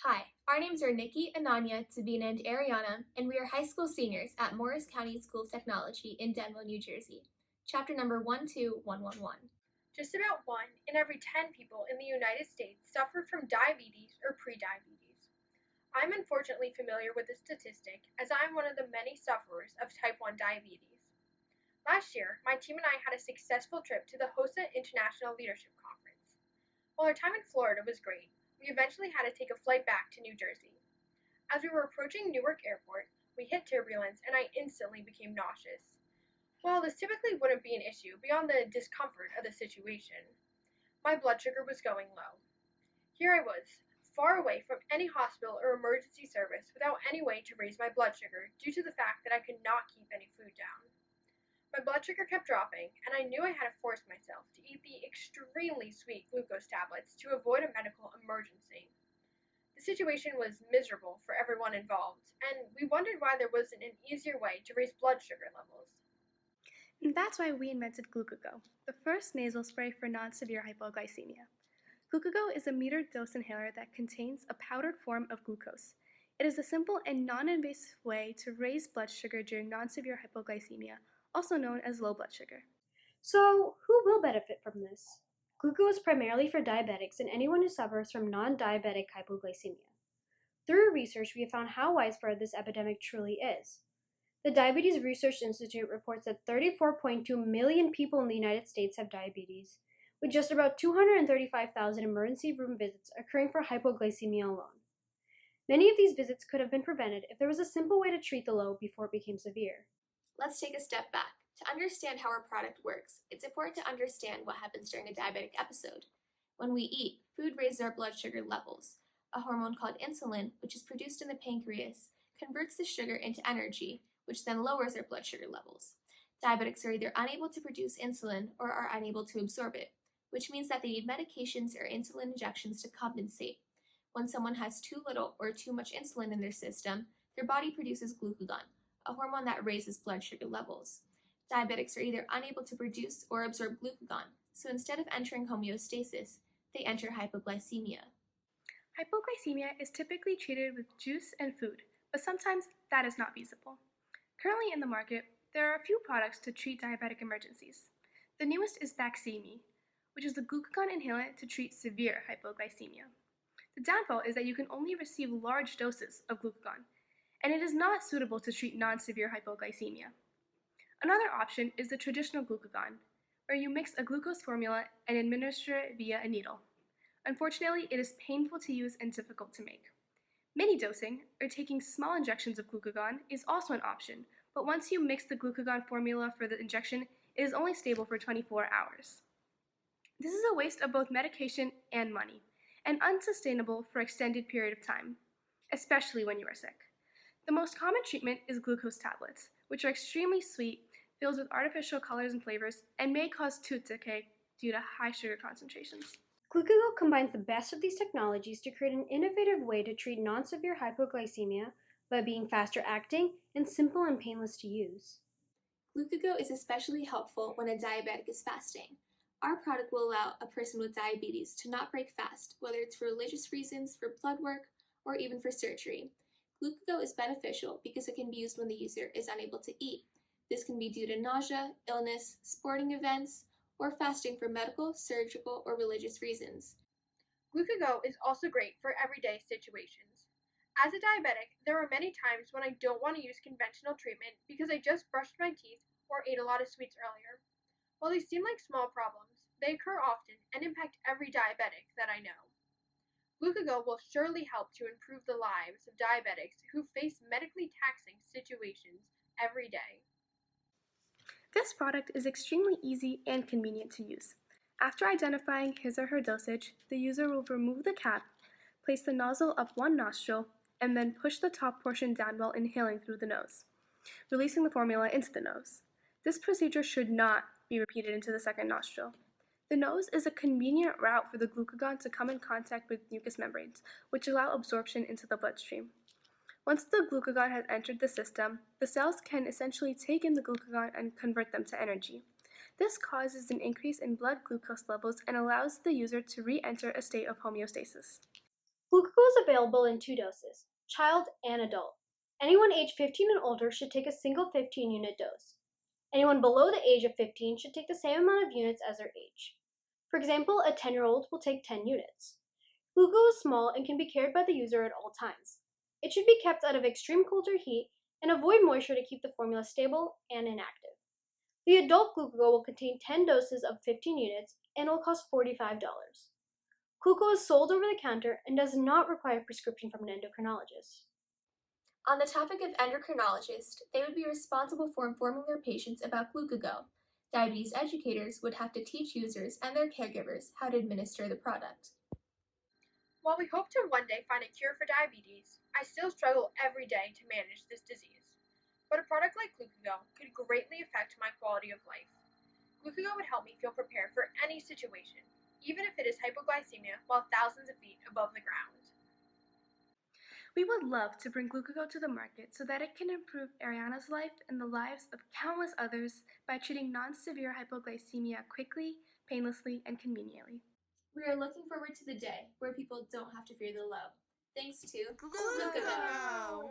Hi, our names are Nikki, Ananya, Devina, and Arianna, and we are high school seniors at Morris County School of Technology in Denville, New Jersey. Chapter number 12111. Just about 1 in every 10 people in the United States suffer from diabetes or prediabetes. I'm unfortunately familiar with this statistic as I'm one of the many sufferers of type 1 diabetes. Last year, my team and I had a successful trip to the HOSA International Leadership Conference. While our time in Florida was great, we eventually had to take a flight back to New Jersey. As we were approaching Newark Airport, we hit turbulence and I instantly became nauseous. While this typically wouldn't be an issue beyond the discomfort of the situation, my blood sugar was going low. Here I was, far away from any hospital or emergency service without any way to raise my blood sugar due to the fact that I could not keep any food down. My blood sugar kept dropping, and I knew I had to force myself to eat the extremely sweet glucose tablets to avoid a medical emergency. The situation was miserable for everyone involved, and we wondered why there wasn't an easier way to raise blood sugar levels. And that's why we invented GlucoGo, the first nasal spray for non-severe hypoglycemia. GlucoGo is a metered dose inhaler that contains a powdered form of glucose. It is a simple and non-invasive way to raise blood sugar during non-severe hypoglycemia, also known as low blood sugar. So, who will benefit from this? GlucoGo is primarily for diabetics and anyone who suffers from non-diabetic hypoglycemia. Through research, we have found how widespread this epidemic truly is. The Diabetes Research Institute reports that 34.2 million people in the United States have diabetes, with just about 235,000 emergency room visits occurring for hypoglycemia alone. Many of these visits could have been prevented if there was a simple way to treat the low before it became severe. Let's take a step back. To understand how our product works, it's important to understand what happens during a diabetic episode. When we eat, food raises our blood sugar levels. A hormone called insulin, which is produced in the pancreas, converts the sugar into energy, which then lowers our blood sugar levels. Diabetics are either unable to produce insulin or are unable to absorb it, which means that they need medications or insulin injections to compensate. When someone has too little or too much insulin in their system, their body produces glucagon, a hormone that raises blood sugar levels. Diabetics are either unable to produce or absorb glucagon, so instead of entering homeostasis, they enter hypoglycemia. Hypoglycemia is typically treated with juice and food, but sometimes that is not feasible. Currently in the market, there are a few products to treat diabetic emergencies. The newest is Baqsimi, which is the glucagon inhalant to treat severe hypoglycemia. The downfall is that you can only receive large doses of glucagon, and it is not suitable to treat non-severe hypoglycemia. Another option is the traditional glucagon, where you mix a glucose formula and administer it via a needle. Unfortunately, it is painful to use and difficult to make. Mini dosing, or taking small injections of glucagon, is also an option, but once you mix the glucagon formula for the injection, it is only stable for 24 hours. This is a waste of both medication and money, and unsustainable for an extended period of time, especially when you are sick. The most common treatment is glucose tablets, which are extremely sweet, filled with artificial colors and flavors, and may cause tooth decay due to high sugar concentrations. GlucoGo combines the best of these technologies to create an innovative way to treat non-severe hypoglycemia by being faster acting and simple and painless to use. GlucoGo is especially helpful when a diabetic is fasting. Our product will allow a person with diabetes to not break fast, whether it's for religious reasons, for blood work, or even for surgery. GlucoGo is beneficial because it can be used when the user is unable to eat. This can be due to nausea, illness, sporting events, or fasting for medical, surgical, or religious reasons. GlucoGo is also great for everyday situations. As a diabetic, there are many times when I don't want to use conventional treatment because I just brushed my teeth or ate a lot of sweets earlier. While these seem like small problems, they occur often and impact every diabetic that I know. GlucoGo will surely help to improve the lives of diabetics who face medically taxing situations every day. This product is extremely easy and convenient to use. After identifying his or her dosage, the user will remove the cap, place the nozzle up one nostril, and then push the top portion down while inhaling through the nose, releasing the formula into the nose. This procedure should not be repeated into the second nostril. The nose is a convenient route for the glucagon to come in contact with mucous membranes, which allow absorption into the bloodstream. Once the glucagon has entered the system, the cells can essentially take in the glucagon and convert them to energy. This causes an increase in blood glucose levels and allows the user to re-enter a state of homeostasis. GlucoGo is available in 2 doses, child and adult. Anyone age 15 and older should take a single 15-unit dose. Anyone below the age of 15 should take the same amount of units as their age. For example, a 10-year-old will take 10 units. GlucoGo is small and can be carried by the user at all times. It should be kept out of extreme cold or heat and avoid moisture to keep the formula stable and inactive. The adult GlucoGo will contain 10 doses of 15 units and will cost $45. GlucoGo is sold over the counter and does not require a prescription from an endocrinologist. On the topic of endocrinologists, they would be responsible for informing their patients about GlucoGo. Diabetes educators would have to teach users and their caregivers how to administer the product. While we hope to one day find a cure for diabetes, I still struggle every day to manage this disease. But a product like GlucoGo could greatly affect my quality of life. GlucoGo would help me feel prepared for any situation, even if it is hypoglycemia while thousands of feet above the ground. We would love to bring GlucoGo to the market so that it can improve Arianna's life and the lives of countless others by treating non-severe hypoglycemia quickly, painlessly, and conveniently. We are looking forward to the day where people don't have to fear the low. Thanks to GlucoGo!